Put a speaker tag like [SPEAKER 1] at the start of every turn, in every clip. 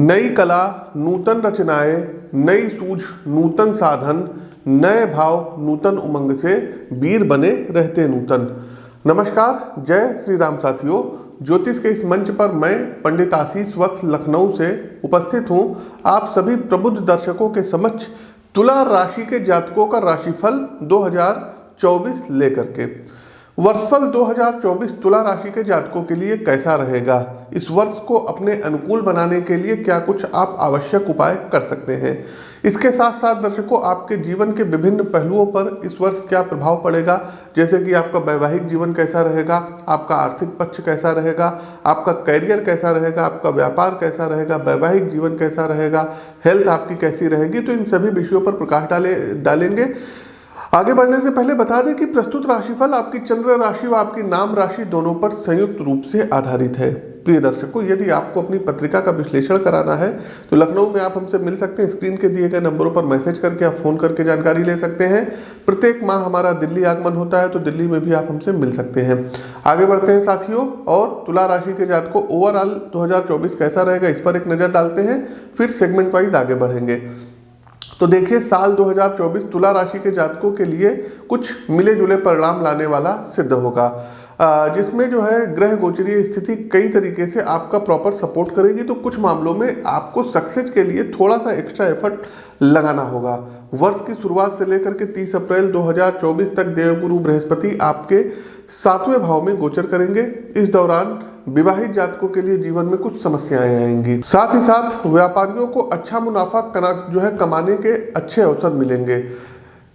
[SPEAKER 1] नई कला नूतन रचनाएं, नई सूझ नूतन साधन, नए भाव नूतन उमंग से वीर बने रहते नूतन। नमस्कार, जय श्री राम साथियों। ज्योतिष के इस मंच पर मैं पंडित आशीष वत्स लखनऊ से उपस्थित हूं। आप सभी प्रबुद्ध दर्शकों के समक्ष तुला राशि के जातकों का राशिफल 2024 लेकर के। वर्षफल 2024 तुला राशि के जातकों के लिए कैसा रहेगा, इस वर्ष को अपने अनुकूल बनाने के लिए क्या कुछ आप आवश्यक उपाय कर सकते हैं। इसके साथ साथ दर्शकों, आपके जीवन के विभिन्न पहलुओं पर इस वर्ष क्या प्रभाव पड़ेगा, जैसे कि आपका वैवाहिक जीवन कैसा रहेगा, आपका आर्थिक पक्ष कैसा रहेगा, आपका करियर कैसा रहेगा, आपका व्यापार कैसा रहेगा, वैवाहिक जीवन कैसा रहेगा, हेल्थ आपकी कैसी रहेगी। तो इन सभी विषयों पर प्रकाश डालेंगे। आगे बढ़ने से पहले बता दें कि प्रस्तुत राशिफल आपकी चंद्र राशि व आपकी नाम राशि दोनों पर संयुक्त रूप से आधारित है। प्रिय दर्शकों, यदि आपको अपनी पत्रिका का विश्लेषण कराना है तो लखनऊ में आप हमसे मिल सकते हैं। स्क्रीन के दिए गए नंबरों पर मैसेज करके आप फोन करके जानकारी ले सकते हैं। प्रत्येक माह हमारा दिल्ली आगमन होता है, तो दिल्ली में भी आप हमसे मिल सकते हैं। आगे बढ़ते हैं साथियों, और तुला राशि के जातकों ओवरऑल 2024 कैसा रहेगा, इस पर एक नजर डालते हैं, फिर सेगमेंट वाइज आगे बढ़ेंगे। तो देखिए, साल 2024 तुला राशि के जातकों के लिए कुछ मिले जुले परिणाम लाने वाला सिद्ध होगा, जिसमें जो है ग्रह गोचरीय स्थिति कई तरीके से आपका प्रॉपर सपोर्ट करेगी। तो कुछ मामलों में आपको सक्सेस के लिए थोड़ा सा एक्स्ट्रा एफर्ट लगाना होगा। वर्ष की शुरुआत से लेकर के 30 अप्रैल 2024 तक देवगुरु बृहस्पति आपके 7वें भाव में गोचर करेंगे। इस दौरान विवाहित जातकों के लिए जीवन में कुछ समस्याएं आएंगी। साथ ही साथ व्यापारियों को अच्छा मुनाफा कमाने के अच्छे अवसर मिलेंगे।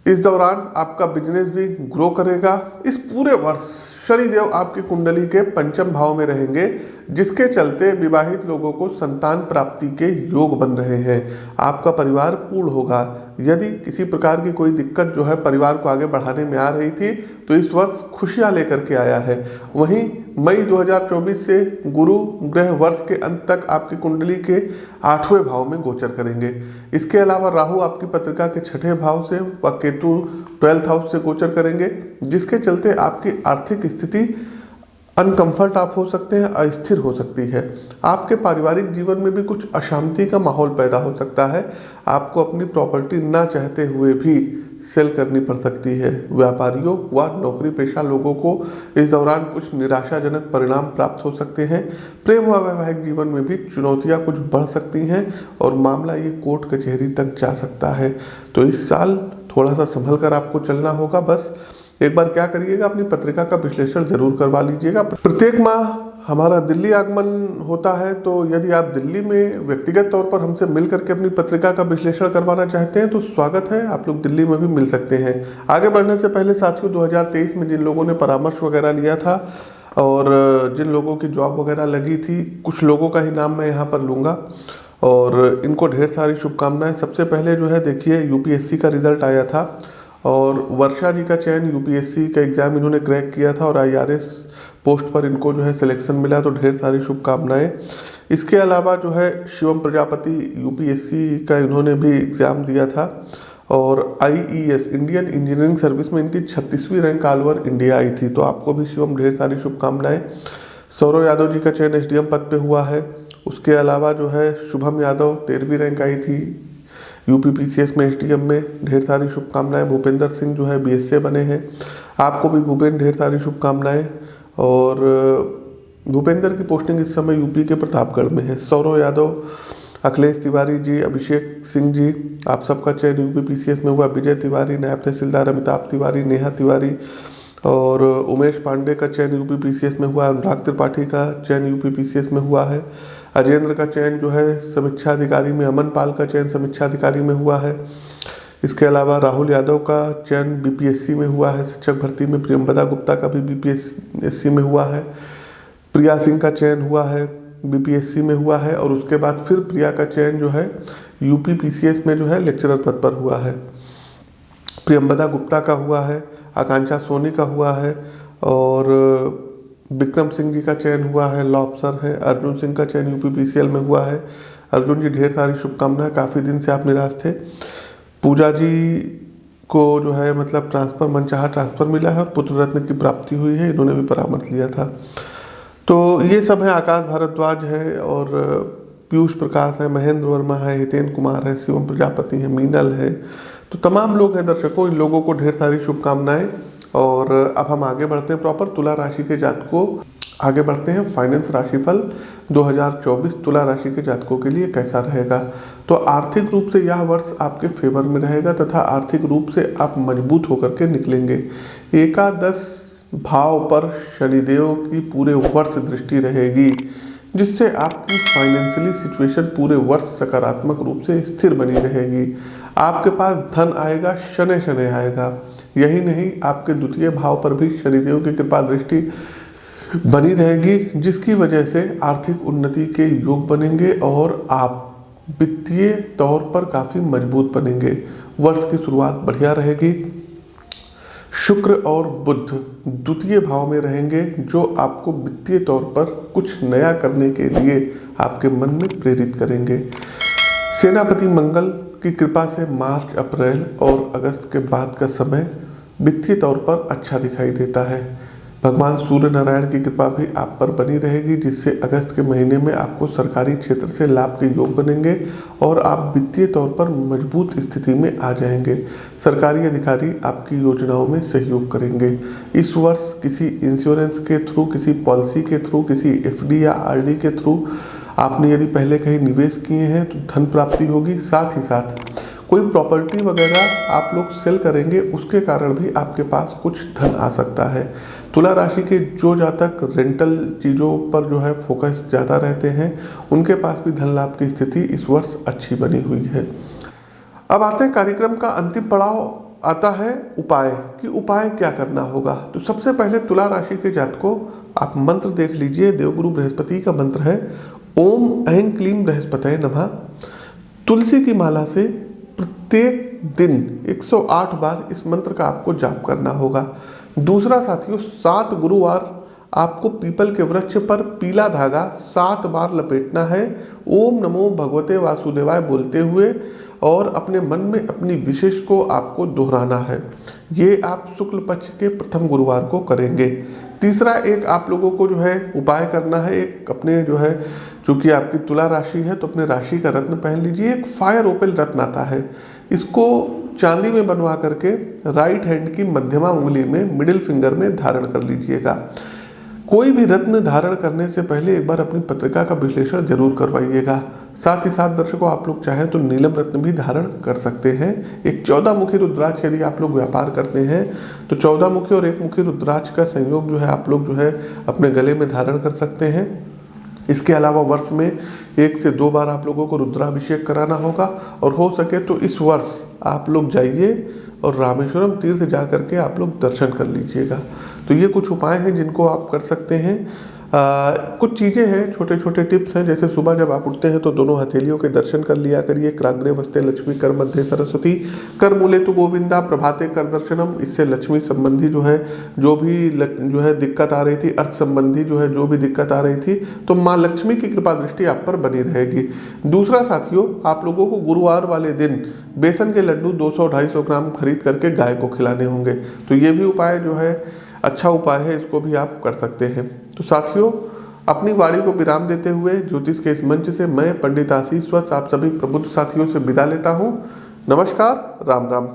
[SPEAKER 1] इस दौरान आपका बिजनेस भी ग्रो करेगा। इस पूरे वर्ष शनिदेव आपकी कुंडली के 5वें भाव में रहेंगे, जिसके चलते विवाहित लोगों को संतान प्राप्ति के योग बन रहे हैं। आपका परिवार पूर्ण होगा। यदि किसी प्रकार की कोई दिक्कत जो है परिवार को आगे बढ़ाने में आ रही थी, तो इस वर्ष खुशियां लेकर के आया है। वहीं मई 2024 से गुरु ग्रह वर्ष के अंत तक आपकी कुंडली के 8वें भाव में गोचर करेंगे। इसके अलावा राहु आपकी पत्रिका के 6ठे भाव से व केतु 12th हाउस से गोचर करेंगे, जिसके चलते आपकी आर्थिक स्थिति अनकंफर्ट आप हो सकते हैं, अस्थिर हो सकती है। आपके पारिवारिक जीवन में भी कुछ अशांति का माहौल पैदा हो सकता है। आपको अपनी प्रॉपर्टी ना चाहते हुए भी सेल करनी पड़ सकती है। व्यापारियों व नौकरी पेशा लोगों को इस दौरान कुछ निराशाजनक परिणाम प्राप्त हो सकते हैं। प्रेम व वैवाहिक जीवन में भी चुनौतियां कुछ बढ़ सकती हैं और मामला ये कोर्ट कचहरी तक जा सकता है। तो इस साल थोड़ा सा संभल कर आपको चलना होगा। बस एक बार क्या करिएगा, अपनी पत्रिका का विश्लेषण जरूर करवा लीजिएगा। प्रत्येक माह हमारा दिल्ली आगमन होता है, तो यदि आप दिल्ली में व्यक्तिगत तौर पर हमसे मिल करके अपनी पत्रिका का विश्लेषण करवाना चाहते हैं तो स्वागत है, आप लोग दिल्ली में भी मिल सकते हैं। आगे बढ़ने से पहले साथियों, 2023 में जिन लोगों ने परामर्श वगैरह लिया था और जिन लोगों की जॉब वगैरह लगी थी, कुछ लोगों का ही नाम मैं यहाँ पर लूँगा और इनको ढेर सारी शुभकामनाएं। सबसे पहले जो है देखिए, यूपीएससी का रिजल्ट आया था और वर्षा जी का चयन यूपीएससी का एग्ज़ाम इन्होंने क्रैक किया था और आईआरएस पोस्ट पर इनको जो है सिलेक्शन मिला, तो ढेर सारी शुभकामनाएं। इसके अलावा जो है शिवम प्रजापति यूपीएससी का इन्होंने भी एग्ज़ाम दिया था और आईईएस इंडियन इंजीनियरिंग सर्विस में इनकी 36वीं रैंक ऑल ओवर इंडिया आई थी, तो आपको भी शिवम ढेर सारी शुभकामनाएं। सौरव यादव जी का चयन एसडीएम पद पे हुआ है। उसके अलावा जो है शुभम यादव 13वीं रैंक आई थी यूपीपीसीएस में एसडीएम में, ढेर सारी शुभकामनाएं। भूपेंद्र सिंह जो है बीएसए बने हैं, आपको भी भूपेंद्र ढेर सारी शुभकामनाएं। और भूपेंद्र की पोस्टिंग इस समय यूपी के प्रतापगढ़ में है। सौरव यादव, अखिलेश तिवारी जी, अभिषेक सिंह जी, आप सबका चयन यूपीपीसीएस में हुआ। विजय तिवारी, नायब तहसीलदार अमिताभ तिवारी, नेहा तिवारी और उमेश पांडे का चयन यूपीपीसीएस में हुआ। अनुराग त्रिपाठी का चयन यूपीपीसीएस में हुआ है। अजेंद्र का चयन जो है समीक्षा अधिकारी में, अमन पाल का चयन समीक्षा अधिकारी में हुआ है। इसके अलावा राहुल यादव का चयन बीपीएससी में हुआ है शिक्षक भर्ती में। प्रियंबदा गुप्ता का भी बीपीएससी में हुआ है। प्रिया सिंह का चयन हुआ है, बीपीएससी में हुआ है। और उसके बाद फिर प्रिया का चयन जो है यूपीपीसीएस में जो है लेक्चरर पद पर हुआ है। प्रियंबदा गुप्ता का हुआ है, आकांक्षा सोनी का हुआ है और विक्रम सिंह जी का चयन हुआ है, लॉ अफसर है। अर्जुन सिंह का चयन यूपीपीसीएल में हुआ है। अर्जुन जी ढेर सारी शुभकामनाएं, काफ़ी दिन से आप निराश थे। पूजा जी को जो है मतलब ट्रांसफ़र, मनचाहा ट्रांसफ़र मिला है और पुत्र रत्न की प्राप्ति हुई है, इन्होंने भी परामर्श लिया था। तो ये सब है। आकाश भारद्वाज है और पीयूष प्रकाश है, महेंद्र वर्मा है, हितेन कुमार है, शिवम प्रजापति है, मीनल है, तो तमाम लोग हैं दर्शकों, इन लोगों को ढेर सारी शुभकामनाएं। और अब हम आगे बढ़ते हैं प्रॉपर तुला राशि के जातकों, आगे बढ़ते हैं फाइनेंस राशिफल 2024 तुला राशि के जातकों के लिए कैसा रहेगा। तो आर्थिक रूप से यह वर्ष आपके फेवर में रहेगा तथा आर्थिक रूप से आप मजबूत होकर के निकलेंगे। एकादश भाव पर शनिदेव की पूरे वर्ष दृष्टि रहेगी, जिससे आपकी फाइनेंशियली सिचुएशन पूरे वर्ष सकारात्मक रूप से स्थिर बनी रहेगी। आपके पास धन आएगा, शनै शनै आएगा। यही नहीं, आपके द्वितीय भाव पर भी शनिदेव की कृपा दृष्टि बनी रहेगी, जिसकी वजह से आर्थिक उन्नति के योग बनेंगे और आप वित्तीय तौर पर काफ़ी मजबूत बनेंगे। वर्ष की शुरुआत बढ़िया रहेगी। शुक्र और बुध द्वितीय भाव में रहेंगे, जो आपको वित्तीय तौर पर कुछ नया करने के लिए आपके मन में प्रेरित करेंगे। सेनापति मंगल की कृपा से मार्च, अप्रैल और अगस्त के बाद का समय वित्तीय तौर पर अच्छा दिखाई देता है। भगवान सूर्य नारायण की कृपा भी आप पर बनी रहेगी, जिससे अगस्त के महीने में आपको सरकारी क्षेत्र से लाभ के योग बनेंगे और आप वित्तीय तौर पर मजबूत स्थिति में आ जाएंगे। सरकारी अधिकारी आपकी योजनाओं में सहयोग करेंगे। इस वर्ष किसी इंश्योरेंस के थ्रू, किसी पॉलिसी के थ्रू, किसी एफडी या आरडी के थ्रू आपने यदि पहले कहीं निवेश किए हैं तो धन प्राप्ति होगी। साथ ही साथ कोई प्रॉपर्टी वगैरह आप लोग सेल करेंगे, उसके कारण भी आपके पास कुछ धन आ सकता है। तुला राशि के जो जातक रेंटल चीज़ों पर जो है फोकस ज़्यादा रहते हैं, उनके पास भी धन लाभ की स्थिति इस वर्ष अच्छी बनी हुई है। अब आते हैं कार्यक्रम का अंतिम पड़ाव, आता है उपाय कि उपाय क्या करना होगा। तो सबसे पहले तुला राशि के जातकों, आप मंत्र देख लीजिए। देवगुरु बृहस्पति का मंत्र है ओम ऐं क्लीं बृहस्पतये नमः। तुलसी की माला से प्रत्येक दिन 108 बार इस मंत्र का आपको जाप करना होगा। दूसरा साथियों, 7 गुरुवार आपको पीपल के वृक्ष पर पीला धागा 7 बार लपेटना है, ओम नमो भगवते वासुदेवाय बोलते हुए, और अपने मन में अपनी विशेष को आपको दोहराना है। ये आप शुक्ल पक्ष के प्रथम गुरुवार को करेंगे। तीसरा एक आप लोगों को जो है उपाय करना है, एक अपने जो है, चूंकि आपकी तुला राशि है तो अपने राशि का रत्न पहन लीजिए। एक फायर ओपेल रत्न आता है, इसको चांदी में बनवा करके राइट हैंड की मध्यमा उंगली में, मिडिल फिंगर में धारण कर लीजिएगा। कोई भी रत्न धारण करने से पहले एक बार अपनी पत्रिका का विश्लेषण जरूर करवाइएगा। साथ ही साथ दर्शकों, आप लोग चाहें तो नीलम रत्न भी धारण कर सकते हैं। एक 14 मुखी रुद्राक्ष यदि आप लोग व्यापार करते हैं तो 14 मुखी और 1 मुखी रुद्राक्ष का संयोग जो है आप लोग जो है अपने गले में धारण कर सकते हैं। इसके अलावा वर्ष में 1 से 2 बार आप लोगों को रुद्राभिषेक कराना होगा, और हो सके तो इस वर्ष आप लोग जाइए और रामेश्वरम तीर्थ जा करके आप लोग दर्शन कर लीजिएगा। तो ये कुछ उपाय हैं जिनको आप कर सकते हैं। कुछ चीज़ें हैं, छोटे छोटे टिप्स हैं, जैसे सुबह जब आप उठते हैं तो दोनों हथेलियों के दर्शन कर लिया करिए। क्राग्रे वस्ते लक्ष्मी, कर मध्य सरस्वती, कर मूले तो गोविंदा, प्रभाते कर दर्शनम। इससे लक्ष्मी संबंधी जो है जो है दिक्कत आ रही थी, अर्थ संबंधी जो है जो भी दिक्कत आ रही थी, तो माँ लक्ष्मी की कृपा दृष्टि आप पर बनी रहेगी। दूसरा साथियों, आप लोगों को गुरुवार वाले दिन बेसन के लड्डू 200-250 ग्राम खरीद करके गाय को खिलाने होंगे। तो ये भी उपाय जो है अच्छा उपाय है, इसको भी आप कर सकते हैं। तो साथियों, अपनी वाणी को विराम देते हुए ज्योतिष के इस मंच से मैं पंडित आशीष वत्स आप सभी प्रबुद्ध साथियों से विदा लेता हूँ। नमस्कार, राम राम।